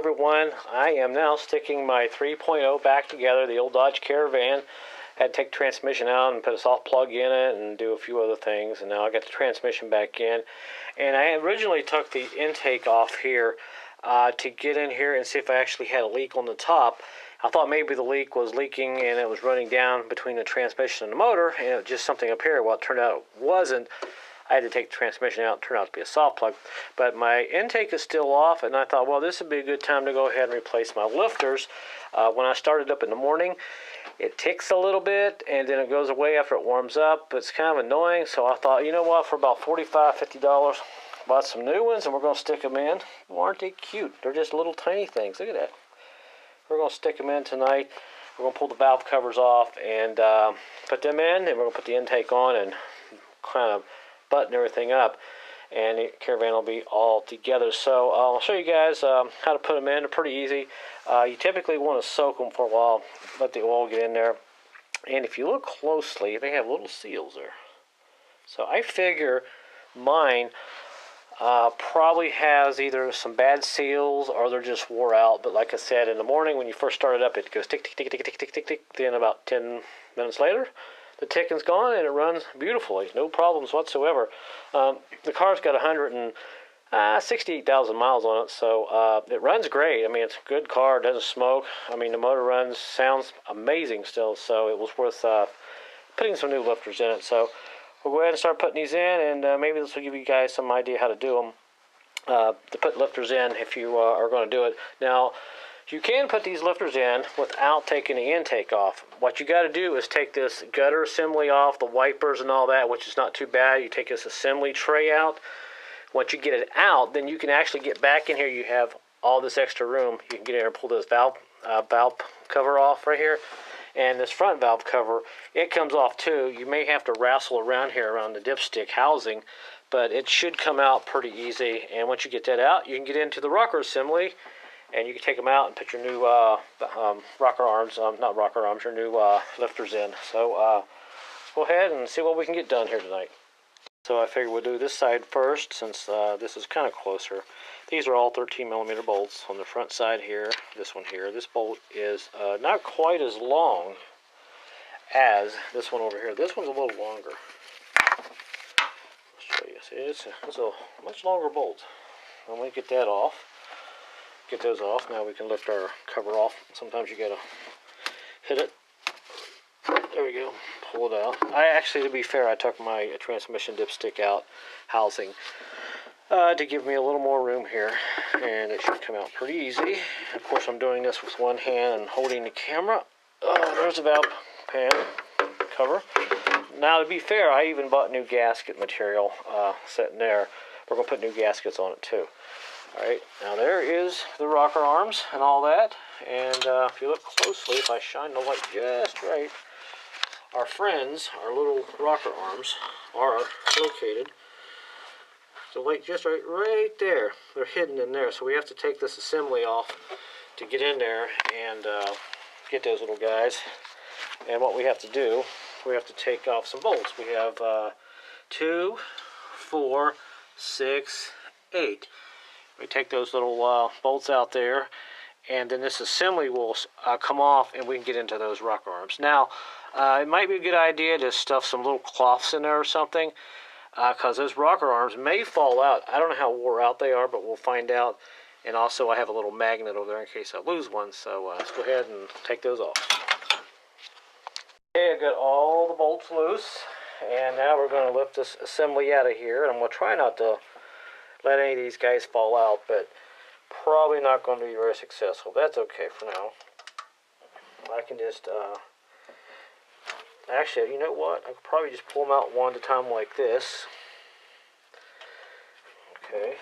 everyone. I am now sticking my 3.0 back together, the old Dodge Caravan. Had to take the transmission out and put a soft plug in it and do a few other things, and now I got the transmission back in. And I originally took the intake off here to get in here and see if I actually had a leak on the top. I thought maybe the leak was leaking and it was running down between the transmission and the motor, and it was just something up here. Well, it turned out it wasn't. I had to take the transmission out. It turned out to be a soft plug. But my intake is still off, and I thought, well, this would be a good time to go ahead and replace my lifters. When I started up in the morning, it ticks a little bit, and then it goes away after it warms up. But it's kind of annoying, so I thought, you know what, for about $45, $50, bought some new ones, and we're going to stick them in. Well, aren't they cute? They're just little tiny things. Look at that. We're going to stick them in tonight. We're going to pull the valve covers off and put them in, and we're going to put the intake on and kind of button everything up, and the Caravan will be all together. So I'll show you guys how to put them in. They're pretty easy. You typically want to soak them for a while, let the oil get in there, and if you look closely, they have little seals there. So I figure mine probably has either some bad seals or they're just wore out. But like I said, in the morning when you first start it up, it goes tick, tick, tick, tick, tick, tick, tick, tick. Then about 10 minutes later, the ticking's gone and it runs beautifully. No problems whatsoever. The car's got 168,000 miles on it, so it runs great. I mean, it's a good car. It doesn't smoke. I mean, the motor sounds amazing still, so it was worth putting some new lifters in it. So we'll go ahead and start putting these in, and maybe this will give you guys some idea how to do them. To put lifters in if you are going to do it. Now, you can put these lifters in without taking the intake off. What you got to do is take this gutter assembly off, the wipers and all that, which is not too bad. You take this assembly tray out. Once you get it out, then you can actually get back in here. You have all this extra room. You can get in here and pull this valve cover off right here. And this front valve cover, it comes off too. You may have to wrestle around here around the dipstick housing, but it should come out pretty easy. And once you get that out, you can get into the rocker assembly, and you can take them out and put your new rocker arms, not rocker arms, your new lifters in. So let's go ahead and see what we can get done here tonight. So I figured we'll do this side first, since this is kind of closer. These are all 13 millimeter bolts on the front side here. This one here. This bolt is not quite as long as this one over here. This one's a little longer. I'll show you. See, it's a much longer bolt. I'm going to get that off. Get those off. Now we can lift our cover off. Sometimes you gotta hit it. There we go. Pull it out. To be fair, I took my transmission dipstick out housing to give me a little more room here, and it should come out pretty easy. Of course, I'm doing this with one hand and holding the camera. There's the valve pan cover. Now, to be fair, I even bought new gasket material sitting there. We're going to put new gaskets on it too. Alright, now there is the rocker arms and all that, and if you look closely, if I shine the light just right, our friends, our little rocker arms, are located. The light just right there. They're hidden in there, so we have to take this assembly off to get in there and get those little guys. And what we have to do, we have to take off some bolts. We have 2, 4, 6, 8. We take those little bolts out there, and then this assembly will come off, and we can get into those rocker arms. Now, it might be a good idea to stuff some little cloths in there or something, because those rocker arms may fall out. I don't know how wore out they are, but we'll find out. And also, I have a little magnet over there in case I lose one, so let's go ahead and take those off. Okay, I got all the bolts loose, and now we're going to lift this assembly out of here, and I'm going to try not to let any of these guys fall out, but probably not going to be very successful. That's okay for now. I can just, actually, you know what? I could probably just pull them out one at a time like this. Okay.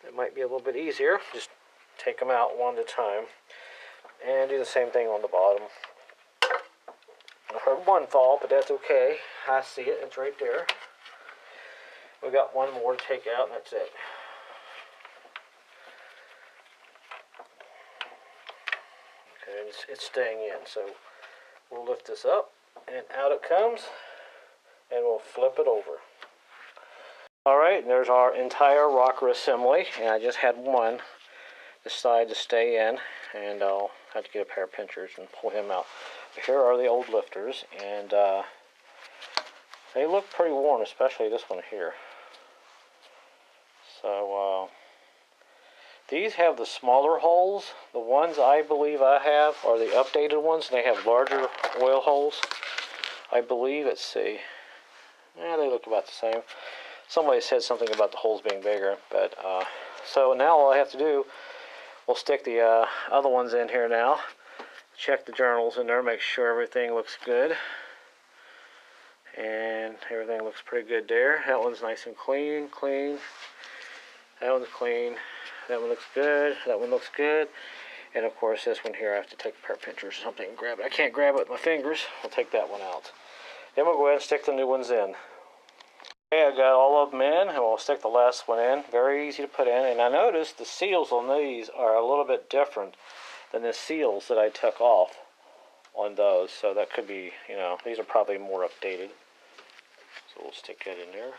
It might be a little bit easier. Just take them out one at a time. And do the same thing on the bottom. I heard one fall, but that's okay. I see it. It's right there. We got one more to take out, and that's it. Okay, it's staying in, so we'll lift this up, and out it comes, and we'll flip it over. Alright, and there's our entire rocker assembly, and I just had one decide to stay in, and I'll have to get a pair of pinchers and pull him out. But here are the old lifters, and they look pretty worn, especially this one here. So these have the smaller holes. The ones I believe I have are the updated ones, and they have larger oil holes. I believe, let's see, yeah, they look about the same. Somebody said something about the holes being bigger, but so now all I have to do, we'll stick the other ones in here now. Check the journals in there, make sure everything looks good. And everything looks pretty good there. That one's nice and clean. That one's clean. That one looks good. That one looks good. And of course this one here, I have to take a pair of pinchers or something and grab it. I can't grab it with my fingers. I'll take that one out. Then we'll go ahead and stick the new ones in. Okay, I got all of them in, and we'll stick the last one in. Very easy to put in, and I noticed the seals on these are a little bit different than the seals that I took off on those. So that could be, you know, these are probably more updated. So we'll stick that in there.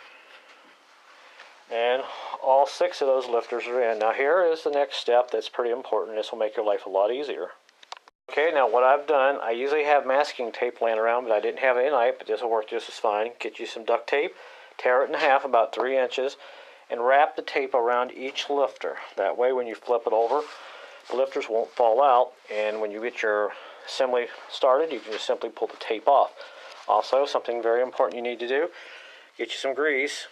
And all 6 of those lifters are in. Now here is the next step that's pretty important. This will make your life a lot easier. Okay, now what I've done, I usually have masking tape laying around, but I didn't have it tonight, but this will work just as fine. Get you some duct tape. Tear it in half, about 3 inches, and wrap the tape around each lifter. That way when you flip it over, the lifters won't fall out, and when you get your assembly started, you can just simply pull the tape off. Also, something very important you need to do, get you some grease,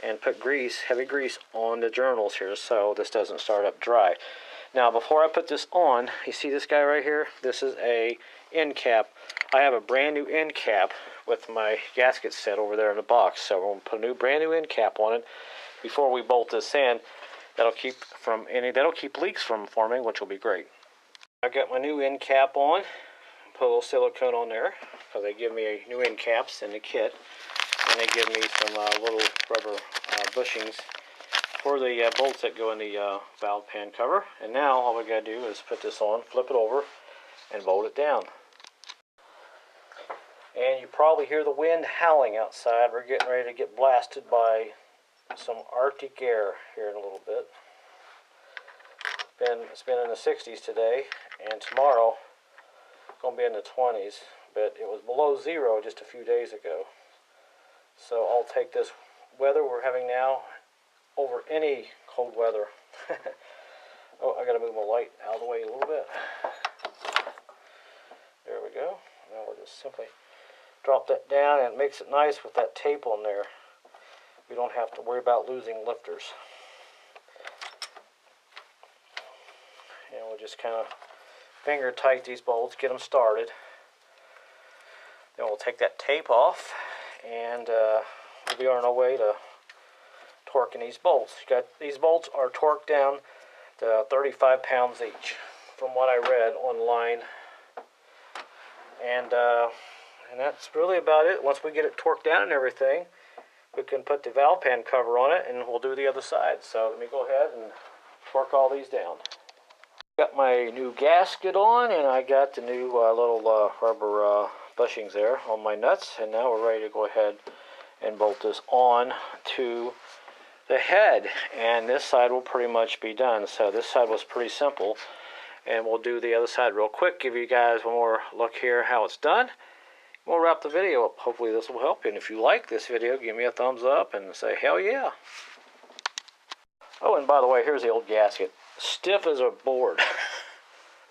and put grease, heavy grease, on the journals here so this doesn't start up dry. Now before I put this on, you see this guy right here? This is a end cap. I have a brand new end cap with my gasket set over there in the box. So we're going to put a brand new end cap on it before we bolt this in. That'll keep leaks from forming, which will be great. I got my new end cap on. Put a little silicone on there because they give me new end caps in the kit, and they give me some little rubber bushings for the bolts that go in the valve pan cover. And now all we got to do is put this on, flip it over, and bolt it down. And you probably hear the wind howling outside. We're getting ready to get blasted by some Arctic air here in a little bit. It's been in the 60s today, and tomorrow it's going to be in the 20s, but it was below 0 just a few days ago. So I'll take this weather we're having now over any cold weather. Oh, I got to move my light out of the way a little bit. There we go. Now we'll just simply drop that down, and it makes it nice with that tape on there. We don't have to worry about losing lifters. And we'll just kind of finger tight these bolts, get them started. Then we'll take that tape off, and we'll be on our way to torquing these bolts. These bolts are torqued down to 35 pounds each, from what I read online. And that's really about it. Once we get it torqued down and everything, we can put the valve pan cover on it, and we'll do the other side. So let me go ahead and torque all these down. Got my new gasket on, and I got the new little rubber bushings there on my nuts, and now we're ready to go ahead and bolt this on to the head. And this side will pretty much be done. So this side was pretty simple, and we'll do the other side real quick, give you guys one more look here how it's done. We'll wrap the video up. Hopefully this will help you, and if you like this video, give me a thumbs up and say hell yeah. Oh, and by the way, here's the old gasket. Stiff as a board.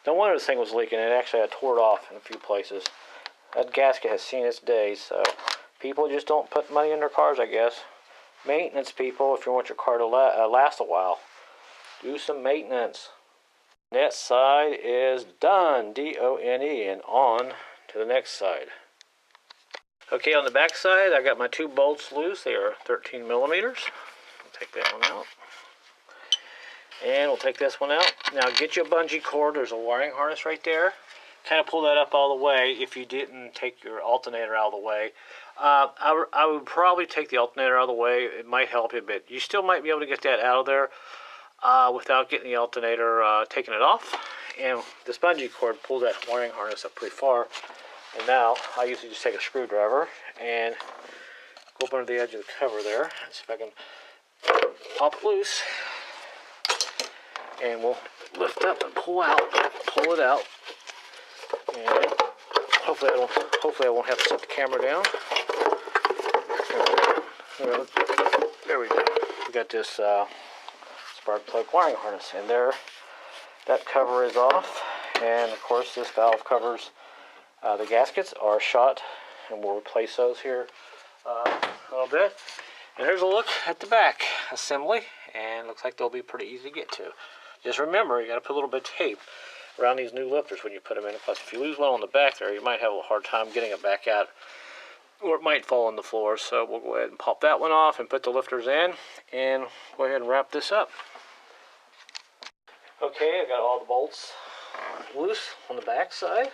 No wonder this thing was leaking. It actually had tore it off in a few places. That gasket has seen its days, so people just don't put money in their cars, I guess. Maintenance, people, if you want your car to last a while, do some maintenance. That side is done, D-O-N-E, and on to the next side. Okay, on the back side, I got my 2 bolts loose. They are 13 millimeters. I'll take that one out. And we'll take this one out. Now get you a bungee cord. There's a wiring harness right there. Kind of pull that up all the way if you didn't take your alternator out of the way. I would probably take the alternator out of the way. It might help you a bit. You still might be able to get that out of there without getting the alternator taking it off. And this bungee cord pulls that wiring harness up pretty far. And now I usually just take a screwdriver and go up under the edge of the cover there. Let's see if I can pop it loose, and we'll lift up and pull it out, and hopefully I won't have to set the camera down. There we go. We got this spark plug wiring harness, and there, that cover is off, and of course this valve covers the gaskets are shot, and we'll replace those here a little bit. And here's a look at the back assembly, and looks like they'll be pretty easy to get to. Just remember, you got to put a little bit of tape around these new lifters when you put them in, because if you lose one on the back there, you might have a hard time getting it back out, or it might fall on the floor. So we'll go ahead and pop that one off and put the lifters in, and go ahead and wrap this up. Okay, I got all the bolts loose on the back side.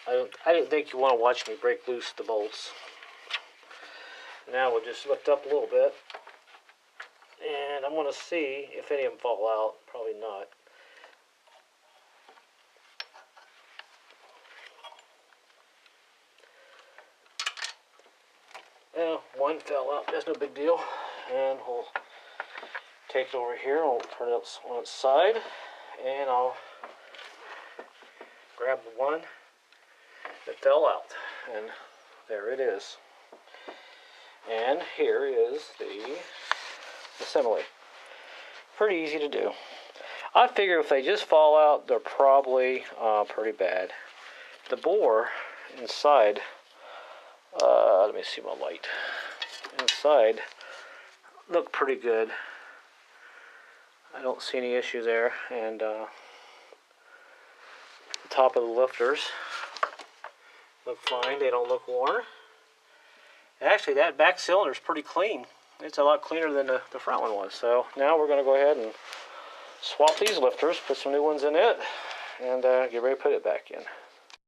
I didn't think you want to watch me break loose the bolts. Now we'll just lift up a little bit, and I'm going to see if any of them fall out. Probably not. Well, one fell out. That's no big deal. And we'll take it over here, and we'll turn it up on its side, and I'll grab the one that fell out, and there it is. And here is the assembly. Pretty easy to do. I figure if they just fall out, they're probably pretty bad. The bore inside, let me see my light. Inside, look pretty good. I don't see any issue there. And the top of the lifters look fine. They don't look worn. Actually, that back cylinder is pretty clean. It's a lot cleaner than the front one was. So now we're going to go ahead and swap these lifters, put some new ones in it, and get ready to put it back in.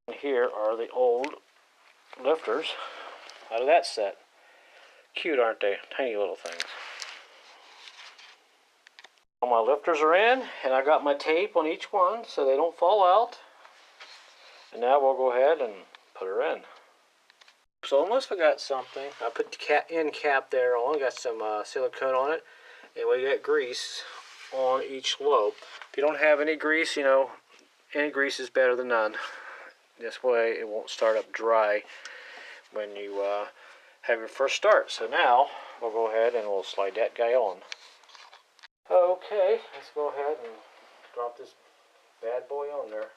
And here are the old lifters out of that set. Cute, aren't they? Tiny little things. All my lifters are in, and I got my tape on each one so they don't fall out. And now we'll go ahead and put her in. So I almost forgot something. I put the end cap there on, got some silicone on it, and we got grease on each lobe. If you don't have any grease, you know, any grease is better than none. This way it won't start up dry when you have your first start. So now we'll go ahead and we'll slide that guy on. Okay, let's go ahead and drop this bad boy on there.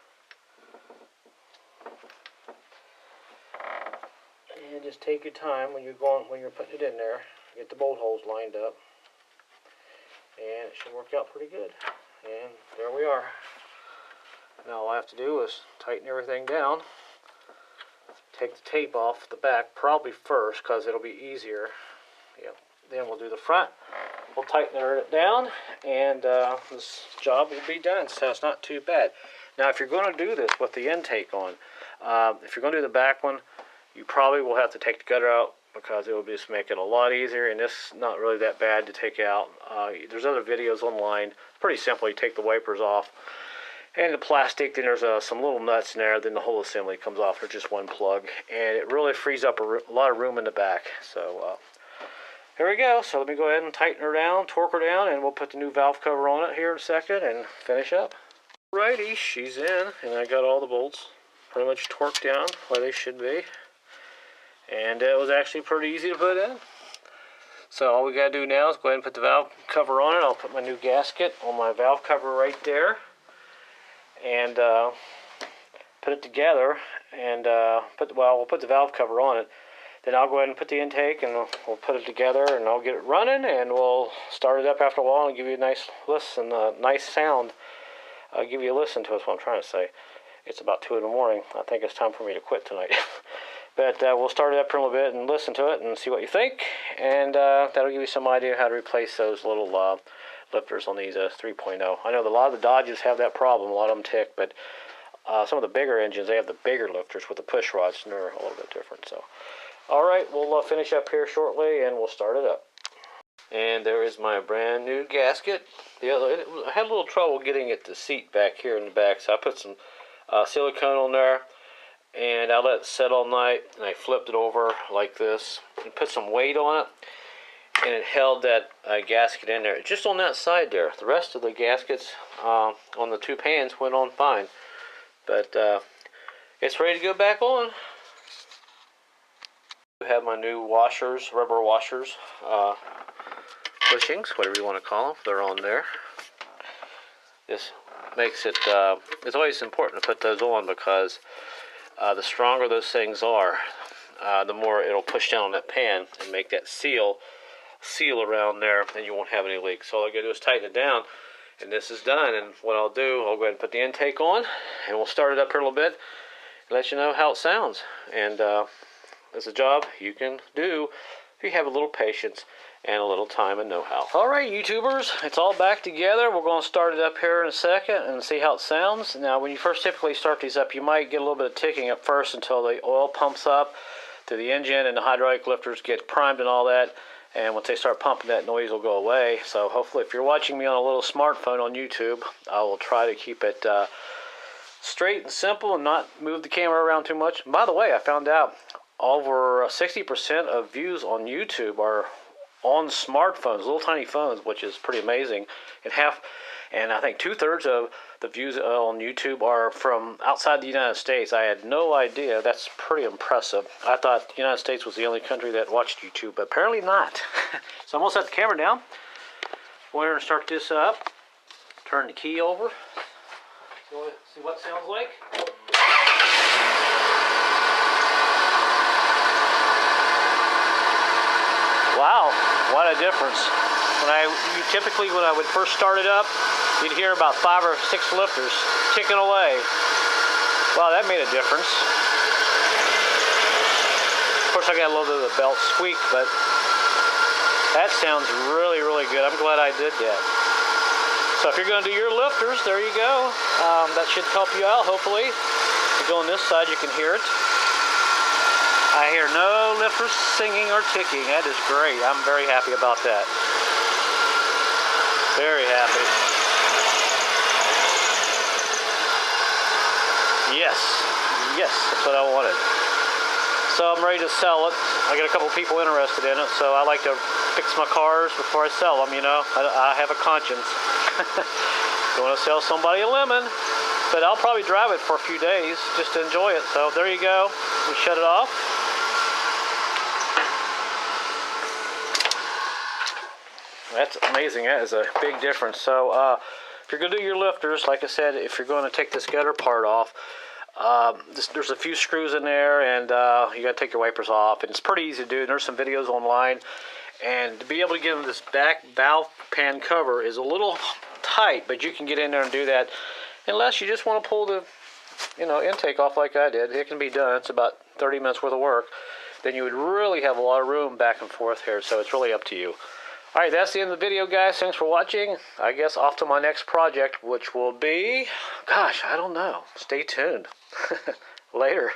And just take your time when you're putting it in there. Get the bolt holes lined up, and it should work out pretty good. And there we are. Now all I have to do is tighten everything down. Take the tape off the back, probably first, because it'll be easier. Yep. Then we'll do the front. We'll tighten it down, and this job will be done. So it's not too bad. Now, if you're going to do this with the intake on, if you're going to do the back one, you probably will have to take the gutter out, because it will just make it a lot easier, and this is not really that bad to take out. There's other videos online. Pretty simple. You take the wipers off and the plastic, then there's some little nuts in there, then the whole assembly comes off. There's just one plug, and it really frees up a lot of room in the back. So here we go. So let me go ahead and tighten her down, torque her down, and we'll put the new valve cover on it here in a second and finish up. Alrighty, she's in, and I got all the bolts pretty much torqued down where they should be. And it was actually pretty easy to put in. So all we got to do now is go ahead and put the valve cover on it. I'll put my new gasket on my valve cover right there. And put it together. And we'll put the valve cover on it. Then I'll go ahead and put the intake, and we'll put it together, and I'll get it running, and we'll start it up after a while and give you a nice listen, nice sound. I'll give you a listen to it, is what I'm trying to say. It's about 2 in the morning. I think it's time for me to quit tonight. But we'll start it up for a little bit and listen to it and see what you think. And that'll give you some idea how to replace those little lifters on these 3.0. I know a lot of the Dodges have that problem. A lot of them tick. But some of the bigger engines, they have the bigger lifters with the push rods, and they're a little bit different. So, all right, we'll finish up here shortly, and we'll start it up. And there is my brand new gasket. I had a little trouble getting it to seat back here in the back, so I put some silicone on there. And I let it set all night, and I flipped it over like this and put some weight on it. and it held that gasket in there, just on that side there. The rest of the gaskets on the two pans went on fine, but it's ready to go back on. I have my new washers, rubber washers, bushings, whatever you want to call them. They're on there. This makes it, it's always important to put those on, because the stronger those things are, the more it'll push down on that pan and make that seal around there, and you won't have any leaks. So all I gotta do is tighten it down, and this is done. And what I'll do, I'll go ahead and put the intake on, and we'll start it up here a little bit and let you know how it sounds. And it's a job you can do if you have a little patience and a little time and know-how. All right, YouTubers, it's all back together. We're going to start it up here in a second and see how it sounds. Now, when you first typically start these up, you might get a little bit of ticking at first until the oil pumps up to the engine and the hydraulic lifters get primed and all that. And once they start pumping, that noise will go away. So hopefully, if you're watching me on a little smartphone on YouTube, I will try to keep it straight and simple and not move the camera around too much. And by the way, I found out over 60% of views on YouTube are on smartphones, little tiny phones, which is pretty amazing. And I think 2/3 of the views on YouTube are from outside the United States. I had no idea. That's pretty impressive. I thought the United States was the only country that watched YouTube, but apparently not. So I'm going to set the camera down. Go ahead and start this up. Turn the key over. See what it sounds like. Wow, what a difference. Typically when I would first start it up, you'd hear about 5 or 6 lifters ticking away. Wow, that made a difference. Of course, I got a little bit of the belt squeak, but that sounds really, really good. I'm glad I did that. So if you're going to do your lifters, there you go. That should help you out, hopefully. If you go on this side, you can hear it. I hear no lifters singing or ticking. That is great. I'm very happy about that. Very happy. Yes, that's what I wanted. So I'm ready to sell it. I got a couple people interested in it, so I like to fix my cars before I sell them, you know. I have a conscience. Don't want to sell somebody a lemon, but I'll probably drive it for a few days just to enjoy it. So there you go. We shut it off. That's amazing. That is a big difference. So if you're going to do your lifters, like I said, if you're going to take this gutter part off, there's a few screws in there, and you got to take your wipers off. And it's pretty easy to do. And there's some videos online. And to be able to get this back valve pan cover is a little tight, but you can get in there and do that. Unless you just want to pull the intake off like I did. It can be done. It's about 30 minutes worth of work. Then you would really have a lot of room back and forth here. So it's really up to you. All right, that's the end of the video, guys. Thanks for watching. I guess off to my next project, which will be, gosh, I don't know. Stay tuned. Later.